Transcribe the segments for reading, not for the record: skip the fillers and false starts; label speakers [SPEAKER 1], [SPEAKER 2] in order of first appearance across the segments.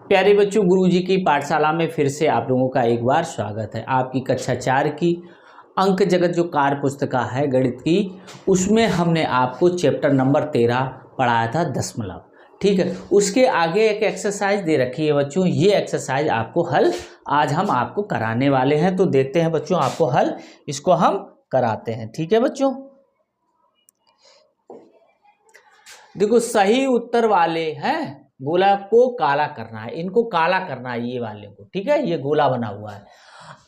[SPEAKER 1] प्यारे बच्चों, गुरुजी की पाठशाला में फिर से आप लोगों का एक बार स्वागत है। आपकी कक्षा 4 की अंक जगत जो कार्य पुस्तिका है गणित की, उसमें हमने आपको चैप्टर नंबर 13 पढ़ाया था दशमलव। ठीक है, उसके आगे एक एक्सरसाइज दे रखी है बच्चों। ये एक्सरसाइज आपको हल आज हम आपको कराने वाले हैं, तो देखते हैं बच्चों आपको हल, इसको हम कराते हैं। ठीक है बच्चों, देखो सही उत्तर वाले हैं गोला को काला करना है, इनको काला करना है ये वाले को। ठीक है, ये गोला बना हुआ है।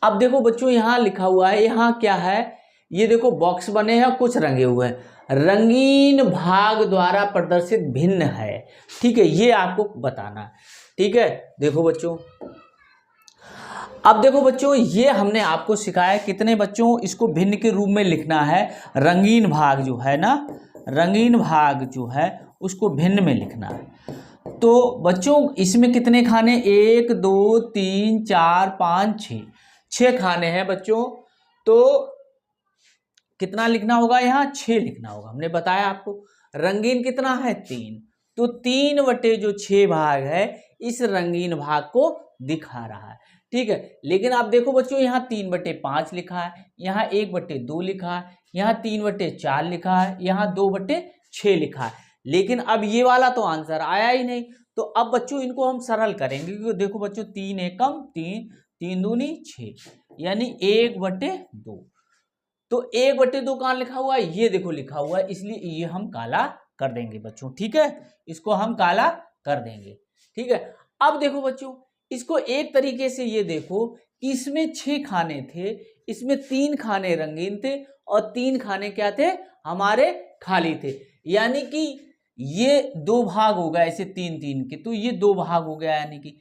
[SPEAKER 1] अब देखो बच्चों यहाँ लिखा हुआ है, यहाँ क्या है, ये देखो बॉक्स बने हैं, कुछ रंगे हुए हैं। रंगीन भाग द्वारा प्रदर्शित भिन्न है। ठीक है, ये आपको बताना है। ठीक है, देखो बच्चों, अब देखो बच्चों, ये हमने आपको सिखाया कितने बच्चों, इसको भिन्न के रूप में लिखना है। रंगीन भाग जो है ना, रंगीन भाग जो है उसको भिन्न में लिखना है। तो बच्चों इसमें कितने खाने, 1 2 3 4 5 6 खाने हैं बच्चों। तो कितना लिखना होगा, यहाँ 6 लिखना होगा। हमने बताया आपको रंगीन कितना है 3, तो 3/6 भाग है इस रंगीन भाग को दिखा रहा है। ठीक है, लेकिन आप देखो बच्चों यहाँ 3/5 लिखा है, यहाँ 1/2 लिखा है, यहाँ 3/4 लिखा है, यहाँ 2/6 लिखा है। लेकिन अब ये वाला तो आंसर आया ही नहीं। तो अब बच्चों इनको हम सरल करेंगे, क्योंकि देखो बच्चों 3 एकम 3, 3 दूनी 6, यानी 1/2। तो 1/2 कहाँ लिखा हुआ है, ये देखो लिखा हुआ है, इसलिए ये हम काला कर देंगे बच्चों। ठीक है, इसको हम काला कर देंगे। ठीक है, अब देखो बच्चों इसको एक तरीके से ये देखो कि इसमें 6 खाने थे, इसमें 3 खाने रंगीन थे और 3 खाने क्या थे, हमारे खाली थे। यानी कि ये 2 भाग हो गए ऐसे 3-3 के, तो ये 2 भाग हो गया, यानी कि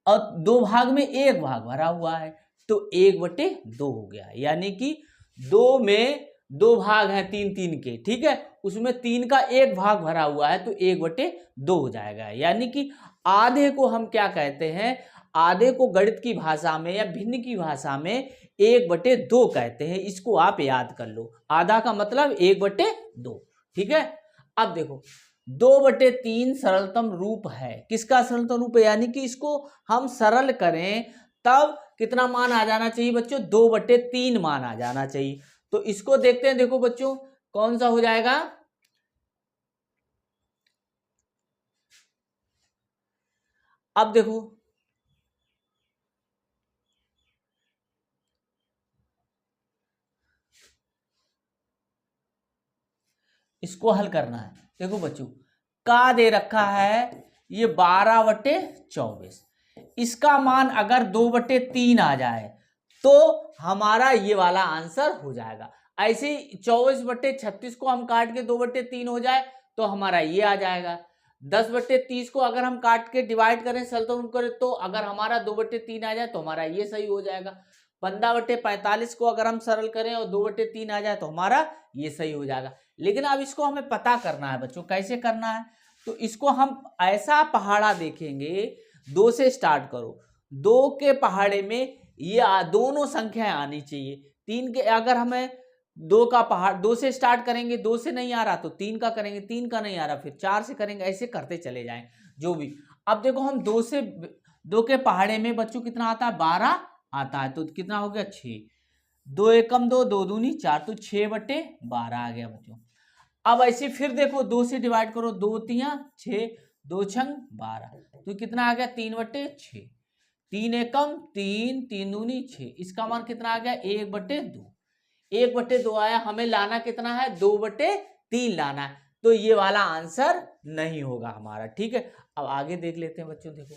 [SPEAKER 1] और 2 भाग में 1 भाग भरा हुआ है, तो 1/2 हो गया। यानी कि 2 में 2 भाग हैं 3-3 के, ठीक है, उसमें 3 का 1 भाग भरा हुआ है, तो 1/2 हो जाएगा। यानी कि आधे को हम क्या कहते हैं, आधे को गणित की भाषा में या भिन्न की भाषा में 1/2 कहते हैं। इसको आप याद कर लो, आधा का मतलब 1/2। ठीक है, अब देखो 2/3 सरलतम रूप है। किसका सरलतम रूप है, यानी कि इसको हम सरल करें तब कितना मान आ जाना चाहिए बच्चों, 2/3 मान आ जाना चाहिए। तो इसको देखते हैं, देखो बच्चों कौन सा हो जाएगा। अब देखो इसको हल करना है। देखो बच्चों का दे रखा है ये 12/24, इसका मान अगर 2/3 आ जाए तो हमारा ये वाला आंसर हो जाएगा। ऐसे ही 24/36 को हम काट के 2/3 हो जाए तो हमारा ये आ जाएगा। 10/30 को अगर हम काट के डिवाइड करें, सरलतम करें, तो अगर हमारा 2/3 आ जाए तो हमारा ये सही हो जाएगा। 15/45 को अगर हम सरल करें और 2/3 आ जाए तो हमारा ये सही हो जाएगा। लेकिन अब इसको हमें पता करना है बच्चों, कैसे करना है, तो इसको हम ऐसा पहाड़ा देखेंगे, 2 से स्टार्ट करो, 2 के पहाड़े में ये दोनों संख्याएं आनी चाहिए। 3 के अगर हमें 2 का पहाड़ 2 से स्टार्ट करेंगे, 2 से नहीं आ रहा तो 3 का करेंगे, 3 का नहीं आ रहा फिर 4 से करेंगे, ऐसे करते चले जाएं जो भी। अब देखो हम 2 के पहाड़े में बच्चों कितना आता है, 12 आता है, तो कितना हो गया 6, 2 एकम 2, 2 दूनी 4, तो 6/12 आ गया बच्चों। अब ऐसे फिर देखो 2 से डिवाइड करो, 2 तिया 6, 2 छंग 12, तो कितना आ गया 3/6, 3 एकम 3, 3 दूनी 6, इसका मान कितना आ गया 1/2, 1/2 आया। हमें लाना कितना है, 2/3 लाना है, तो ये वाला आंसर नहीं होगा हमारा। ठीक है, अब आगे देख लेते हैं बच्चों। देखो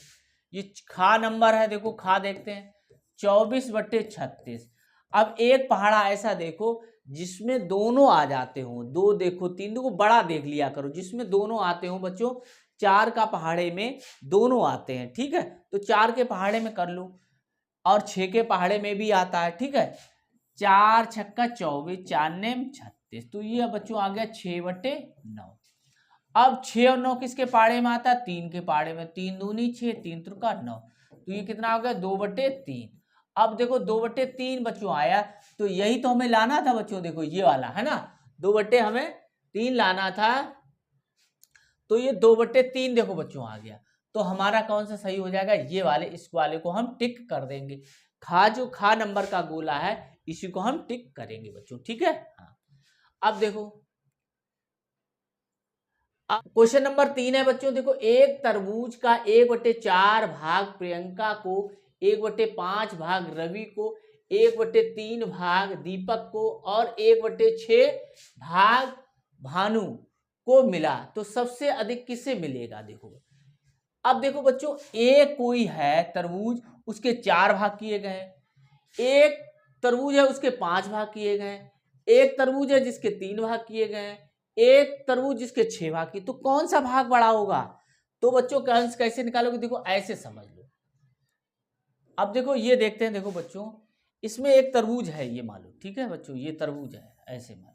[SPEAKER 1] ये खा नंबर है, देखो खा देखते हैं 24/36। अब एक पहाड़ा ऐसा देखो जिसमें दोनों आ जाते हो, 2 देखो 3 देखो, बड़ा देख लिया करो जिसमें दोनों आते हो बच्चों। 4 का पहाड़े में दोनों आते हैं, ठीक है, तो 4 के पहाड़े में कर लो, और 6 के पहाड़े में भी आता है। ठीक है, 4 छक्का 24, 4 नेम 36, तो ये बच्चों आ गया 6/9। अब 6 और 9 किसके पहाड़े में आता है, 3 के पहाड़े में, 3 दूनी 6, 3 त्रिका 9, तो ये कितना हो गया 2/3। अब देखो 2/3 बच्चों आया, तो यही तो हमें लाना था बच्चों, देखो ये वाला है ना, 2/3 लाना था, तो ये 2/3 देखो बच्चों आ गया। तो तो हमारा कौन सा सही हो जाएगा, ये वाले, इस वाले को हम टिक कर देंगे। जो खा नंबर का गोला है इसी को हम टिक करेंगे बच्चों, ठीक है। हाँ, अब देखो क्वेश्चन नंबर 3 है बच्चों, देखो एक तरबूज का 1/4 भाग प्रियंका को, 1/5 भाग रवि को, 1/3 भाग दीपक को और 1/6 भाग भानु को मिला, तो सबसे अधिक किसे मिलेगा। देखो अब देखो बच्चों, एक कोई है तरबूज, उसके 4 भाग किए गए, एक तरबूज है उसके 5 भाग किए गए, एक तरबूज है जिसके 3 भाग किए गए, एक तरबूज जिसके 6 भाग किए, तो कौन सा भाग बड़ा होगा। तो बच्चों का अंश कैसे निकालोगे, देखो ऐसे समझ लो। अब देखो ये देखते हैं, देखो बच्चों इसमें एक तरबूज है, ये मान लो, ठीक है बच्चों, ये तरबूज है, ऐसे मान लो,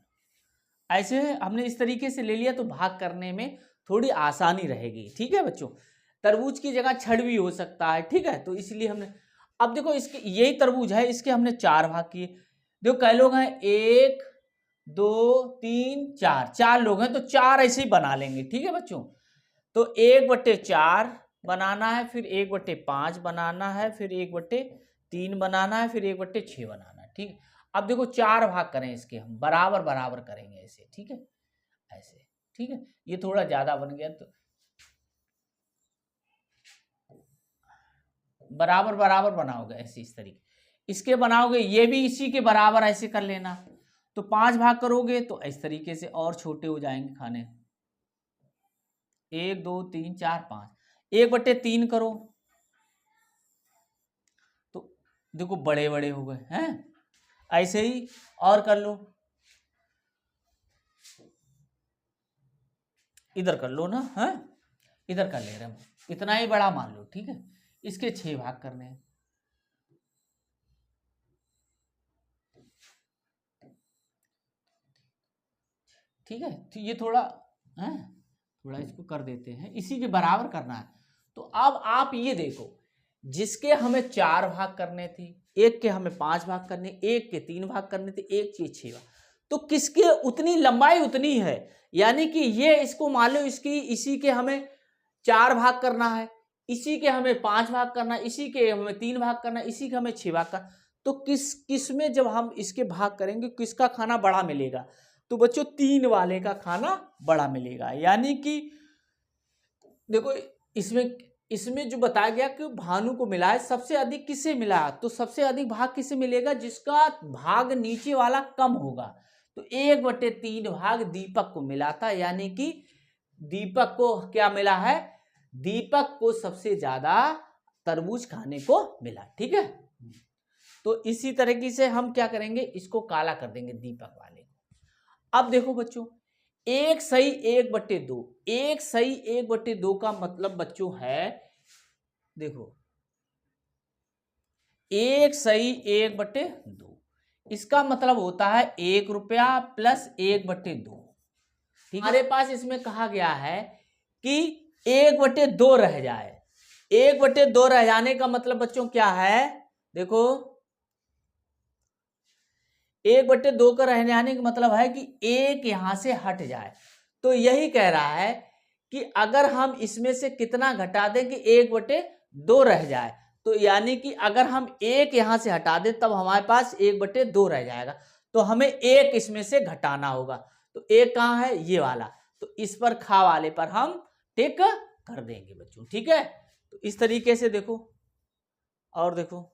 [SPEAKER 1] ऐसे हमने इस तरीके से ले लिया तो भाग करने में थोड़ी आसानी रहेगी, ठीक है बच्चों। तरबूज की जगह छड़ भी हो सकता है, ठीक है, तो इसलिए हमने, अब देखो इसके यही तरबूज है, इसके हमने 4 भाग किए। देखो कै लोग हैं, 1 2 3 4, 4 लोग हैं, तो 4 ऐसे ही बना लेंगे, ठीक है बच्चों। तो 1/4 बनाना है, फिर 1/5 बनाना है, फिर 1/3 बनाना है, फिर 1/6 बनाना है, ठीक है। अब देखो 4 भाग करें इसके, हम बराबर बराबर करेंगे ऐसे, ठीक है, ऐसे, ठीक है। ये थोड़ा ज्यादा बन गया तो बराबर बराबर बनाओगे ऐसे, इस तरीके इसके बनाओगे, ये भी इसी के बराबर ऐसे कर लेना। तो 5 भाग करोगे तो इस तरीके से और छोटे हो जाएंगे खाने, 1 2 3 4 5, 1/3 करो तो देखो बड़े बड़े हो गए हैं, ऐसे ही और कर लो, इधर कर लो ना, है इधर कर ले रहे हम, इतना ही बड़ा मान लो, ठीक है। इसके 6 भाग करने हैं, ठीक है। तो ये थोड़ा है, थोड़ा इसको कर देते हैं, इसी के बराबर करना है। तो अब आप ये देखो, जिसके हमें 4 भाग करने थे, एक के हमें 5 भाग करने, एक के 3 भाग करने थे, एक के 6 भाग, तो किसके उतनी लंबाई उतनी है, यानी कि ये इसको मान लो, इसकी इसी के हमें 4 भाग करना है, इसी के हमें 5 भाग करना, इसी के हमें 3 भाग करना, इसी के हमें 6 भाग करना, तो किस में जब हम इसके भाग करेंगे किसका खाना बड़ा मिलेगा, तो बच्चों 3 वाले का खाना बड़ा मिलेगा। यानी कि देखो इसमें इसमें जो बताया गया कि भानु को मिला है, सबसे अधिक किसे मिला, तो सबसे अधिक भाग किसे मिलेगा, जिसका भाग नीचे वाला कम होगा। तो 1/3 भाग दीपक को मिला था, यानी कि दीपक को क्या मिला है, दीपक को सबसे ज्यादा तरबूज खाने को मिला, ठीक है। तो इसी तरीके से हम क्या करेंगे, इसको काला कर देंगे दीपक वाले को। अब देखो बच्चों, 1 सही 1/2, 1 सही 1/2 का मतलब बच्चों है, देखो 1 सही 1/2, इसका मतलब होता है 1 रुपया प्लस 1/2। हमारे पास इसमें कहा गया है कि 1/2 रह जाए, 1/2 रह जाने का मतलब बच्चों क्या है, देखो 1/2 का रह जाने का मतलब है कि 1 यहां से हट जाए। तो यही कह रहा है कि अगर हम इसमें से कितना घटा दें कि 1/2 रह जाए, तो यानी कि अगर हम 1 यहां से हटा दें तब हमारे पास 1/2 रह जाएगा, तो हमें 1 इसमें से घटाना होगा। तो 1 कहां है, ये वाला, तो इस पर खा वाले पर हम टिक कर देंगे बच्चों, ठीक है। तो इस तरीके से देखो, और देखो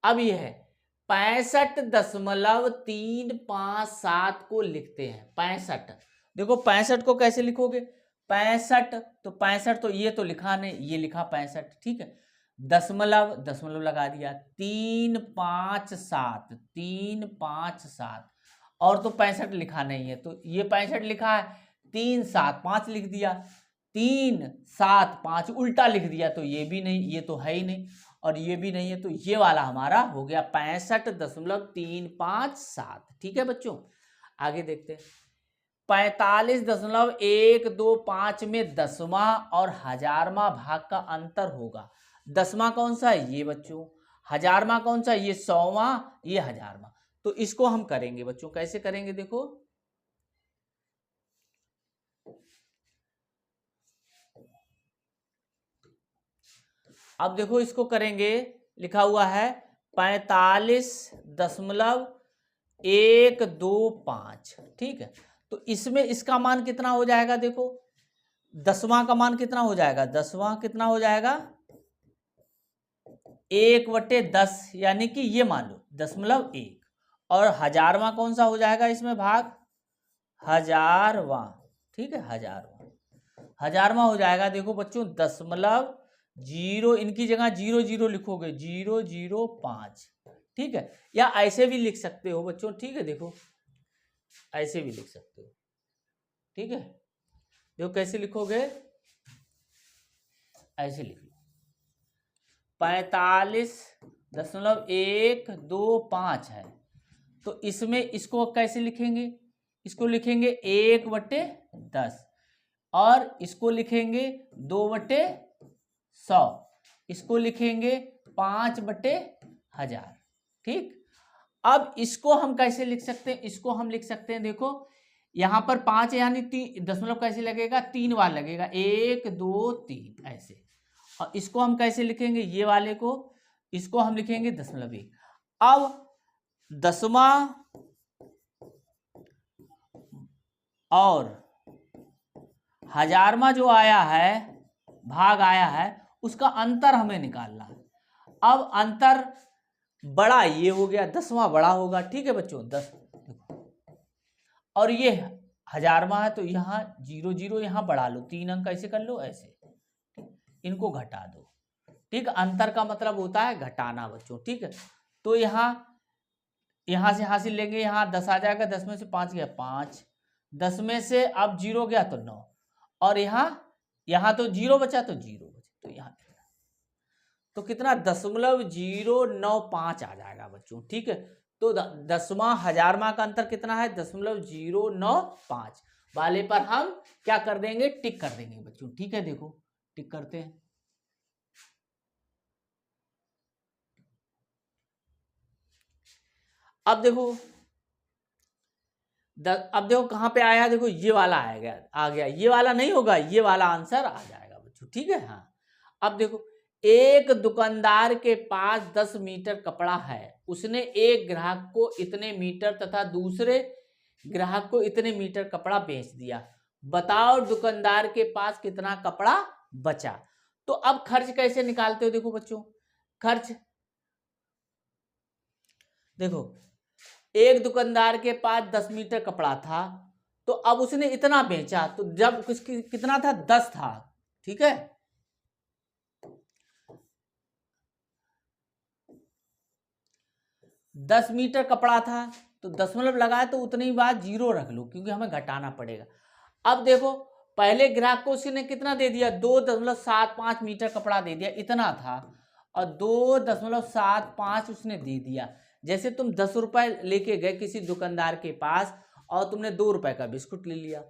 [SPEAKER 1] अब यह है 65.357 को लिखते हैं, 65। देखो 65 को कैसे लिखोगे, 65 तो 65 तो ये तो लिखा नहीं, ये लिखा 65, ठीक है। दशमलव, दशमलव लगा दिया, 357, 357, और तो 65 लिखा नहीं है, तो ये 65 लिखा है, 375 लिख दिया, 375 उल्टा लिख दिया, तो ये भी नहीं, ये तो है ही नहीं, और ये भी नहीं है, तो ये वाला हमारा हो गया 65.357, ठीक है बच्चों। आगे देखते हैं, 45.125 में 10वां और 1000वां भाग का अंतर होगा। 10वां कौन सा है, ये बच्चों, 1000वां कौन सा, ये 100वां, ये 1000वां। तो इसको हम करेंगे बच्चों, कैसे करेंगे, देखो अब देखो इसको करेंगे, लिखा हुआ है 45.125, ठीक है। तो इसमें इसका मान कितना हो जाएगा, देखो 10वां का मान कितना हो जाएगा, 10वां कितना हो जाएगा 1/10, यानी कि ये मान लो 0.1, और 1000वां कौन सा हो जाएगा इसमें भाग, 1000वां, ठीक है, 1000वां हो जाएगा। देखो बच्चों 0.0, इनकी जगह 00 लिखोगे, 005, ठीक है, या ऐसे भी लिख सकते हो बच्चों, ठीक है, देखो ऐसे भी लिख सकते हो, ठीक है। देखो कैसे लिखोगे, ऐसे लिख लो 45.125 है, तो इसमें इसको कैसे लिखेंगे, इसको लिखेंगे 1/10, और इसको लिखेंगे 2/100, इसको लिखेंगे 5/1000, ठीक। अब इसको हम कैसे लिख सकते हैं, इसको हम लिख सकते हैं, देखो यहां पर 5 यानी दशमलव कैसे लगेगा, 3 बार लगेगा, 1 2 3 ऐसे। और इसको हम कैसे लिखेंगे, ये वाले को, इसको हम लिखेंगे 0.1। अब 10वां और 1000वां जो आया है, भाग आया है, उसका अंतर हमें निकालना है। अब अंतर बड़ा ये हो गया, 10वां बड़ा होगा, ठीक है बच्चों, 10, और ये 1000वां है, तो यहाँ 00 यहाँ बढ़ा लो, 3 अंक ऐसे कर लो, ऐसे इनको घटा दो, ठीक। अंतर का मतलब होता है घटाना बच्चों, ठीक है। तो यहाँ से हासिल लेंगे, यहाँ 10 आ जाएगा, 10 में से 5 गया 5, 10 में से अब 0 गया तो 9, और यहाँ तो 0 बचा तो 0 बचा, तो यहाँ तो कितना 0.095 आ जाएगा बच्चों, ठीक है। तो 10वां 1000वां का अंतर कितना है, 0.095 वाले पर हम क्या कर देंगे, टिक कर देंगे बच्चों, ठीक है। देखो टिक करते हैं, अब देखो अब देखो कहां पे आया, देखो ये वाला आ गया, ये वाला नहीं होगा, ये वाला आंसर आ जाएगा बच्चों, ठीक है। हाँ, अब देखो एक दुकानदार के पास 10 मीटर कपड़ा है, उसने एक ग्राहक को इतने मीटर तथा दूसरे ग्राहक को इतने मीटर कपड़ा बेच दिया, बताओ दुकानदार के पास कितना कपड़ा बचा। तो अब खर्च कैसे निकालते हो, देखो बच्चों, खर्च देखो एक दुकानदार के पास 10 मीटर कपड़ा था, तो अब उसने इतना बेचा, तो जब कितना था, 10 था, ठीक है। 10 मीटर कपड़ा था, तो दशमलव लगाए तो उतनी बार 0 रख लो, क्योंकि हमें घटाना पड़ेगा। अब देखो पहले ग्राहक को उसने कितना दे दिया, 2.75 मीटर कपड़ा दे दिया, इतना था, और 2.75 उसने दे दिया। जैसे तुम 10 रुपए लेके गए किसी दुकानदार के पास, और तुमने 2 रुपए का बिस्कुट ले लिया,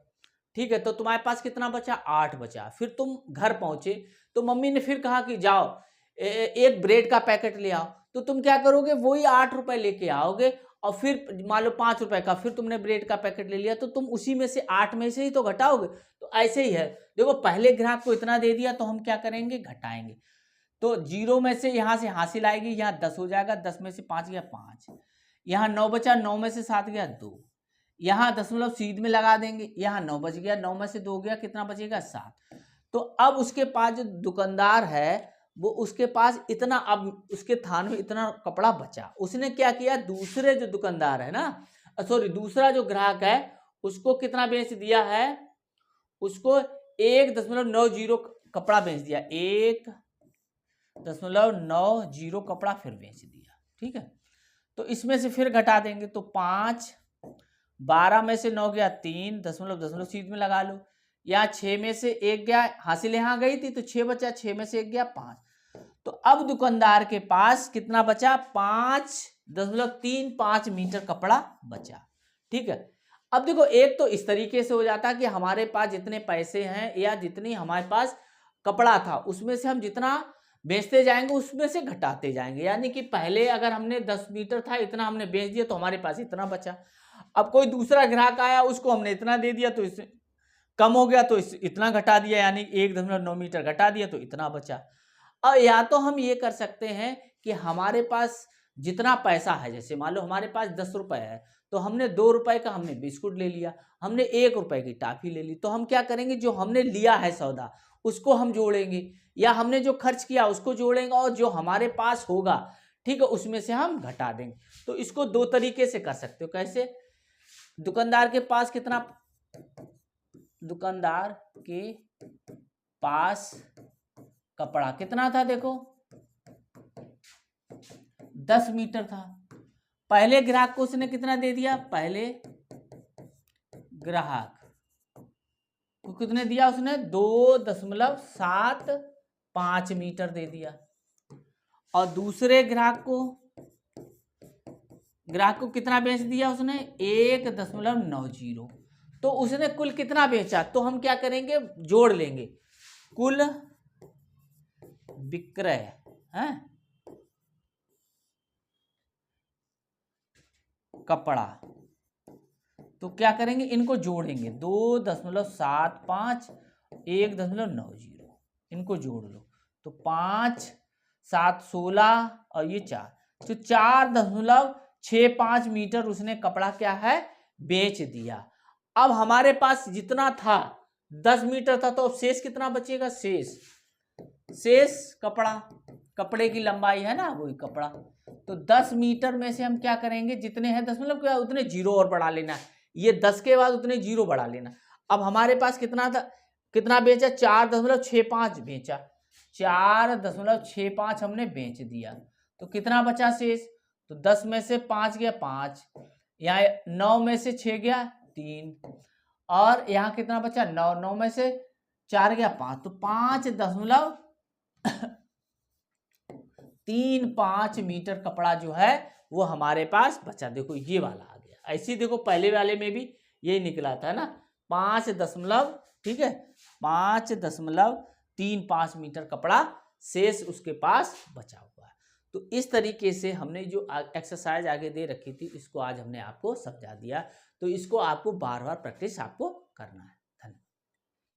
[SPEAKER 1] ठीक है, तो तुम्हारे पास कितना बचा, 8 बचा। फिर तुम घर पहुंचे, तो मम्मी ने फिर कहा कि जाओ एक ब्रेड का पैकेट ले आओ, तो तुम क्या करोगे, वही 8 रुपए लेके आओगे, और फिर मान लो 5 रुपए का फिर तुमने ब्रेड का पैकेट ले लिया, तो तुम उसी में से 8 में से ही तो घटाओगे। तो ऐसे ही है, देखो पहले ग्राहक को इतना दे दिया, तो हम क्या करेंगे, घटाएंगे। तो 0 में से यहाँ से हासिल आएगी, यहाँ 10 हो जाएगा, 10 में से 5 गया 5, यहाँ 9 बचा, 9 में से 7 गया 2, यहाँ दशमलव सीध में लगा देंगे, यहाँ 9 बच गया, 9 में से 2 गया, कितना बचेगा 7। तो अब उसके पास जो दुकानदार है, वो उसके पास इतना, अब उसके थान में इतना कपड़ा बचा, उसने क्या किया, दूसरे जो दुकानदार है ना, सॉरी दूसरा जो ग्राहक है, उसको कितना बेच दिया है, उसको 1.90 कपड़ा बेच दिया, 1.90 कपड़ा फिर बेच दिया, ठीक है। तो इसमें से फिर घटा देंगे, तो 5, 12 में से 9 गया 3, दशमलव सीध में लगा लो, यहाँ 6 में से 1 गया, हासिल यहाँ गई थी तो 6 बचा, 6 में से 1 गया 5। तो अब दुकानदार के पास कितना बचा, 5.35 मीटर कपड़ा बचा, ठीक है। अब देखो एक तो इस तरीके से हो जाता है कि हमारे पास जितने पैसे हैं या जितनी हमारे पास कपड़ा था, उसमें से हम जितना बेचते जाएंगे उसमें से घटाते जाएंगे, यानी कि पहले अगर हमने 10 मीटर था, इतना हमने बेच दिया, तो हमारे पास इतना बचा। अब कोई दूसरा ग्राहक आया, उसको हमने इतना दे दिया, तो इससे कम हो गया, तो इतना घटा दिया, यानी 1.9 मीटर घटा दिया, तो इतना बचा। और या तो हम ये कर सकते हैं कि हमारे पास जितना पैसा है, जैसे मान लो हमारे पास 10 रुपए है, तो हमने 2 रुपए का हमने बिस्कुट ले लिया, हमने 1 रुपए की टॉफी ले ली, तो हम क्या करेंगे, जो हमने लिया है सौदा उसको हम जोड़ेंगे, या हमने जो खर्च किया उसको जोड़ेंगे, और जो हमारे पास होगा, ठीक है, उसमें से हम घटा देंगे। तो इसको दो तरीके से कर सकते हो। कैसे? दुकानदार के पास कितना, दुकानदार के पास कपड़ा कितना था, देखो 10 मीटर था। पहले ग्राहक को उसने कितना दे दिया, पहले ग्राहक को कितने दिया उसने, 2.75 मीटर दे दिया। और दूसरे ग्राहक को कितना बेच दिया उसने, 1.90। तो उसने कुल कितना बेचा, तो हम क्या करेंगे, जोड़ लेंगे, कुल विक्रय है कपड़ा, तो क्या करेंगे, इनको जोड़ेंगे, 2.75 1.90, इनको जोड़ लो, तो 5 7 16 और ये 4, तो 4.65 मीटर उसने कपड़ा क्या है, बेच दिया। अब हमारे पास जितना था 10 मीटर था, तो अब शेष कितना बचेगा, शेष कपड़े की लंबाई है ना, वही कपड़ा। तो 10 मीटर में से हम क्या करेंगे, जितने हैं 10 मतलब क्या, उतने जीरो और बढ़ा लेना, ये 10 के बाद उतने जीरो बढ़ा लेना। अब हमारे पास कितना था, कितना बेचा, 4.65 बेचा, 4.65 हमने बेच दिया, तो कितना बचा शेष, तो 10 में से 5 गया 5, यहाँ 9 में से 6 गया 3, और यहाँ कितना बचा 9, 9 में से 4 गया 5, तो 5.35 मीटर कपड़ा जो है वो हमारे पास बचा। देखो ये वाला आ गया। ऐसे ही देखो पहले वाले में भी यही निकला था ना, 5 दशमलव, ठीक है, 5.35 मीटर कपड़ा शेष उसके पास बचा हुआ है। तो इस तरीके से हमने जो एक्सरसाइज आगे दे रखी थी, इसको आज हमने आपको समझा दिया। तो इसको आपको बार बार प्रैक्टिस आपको करना है।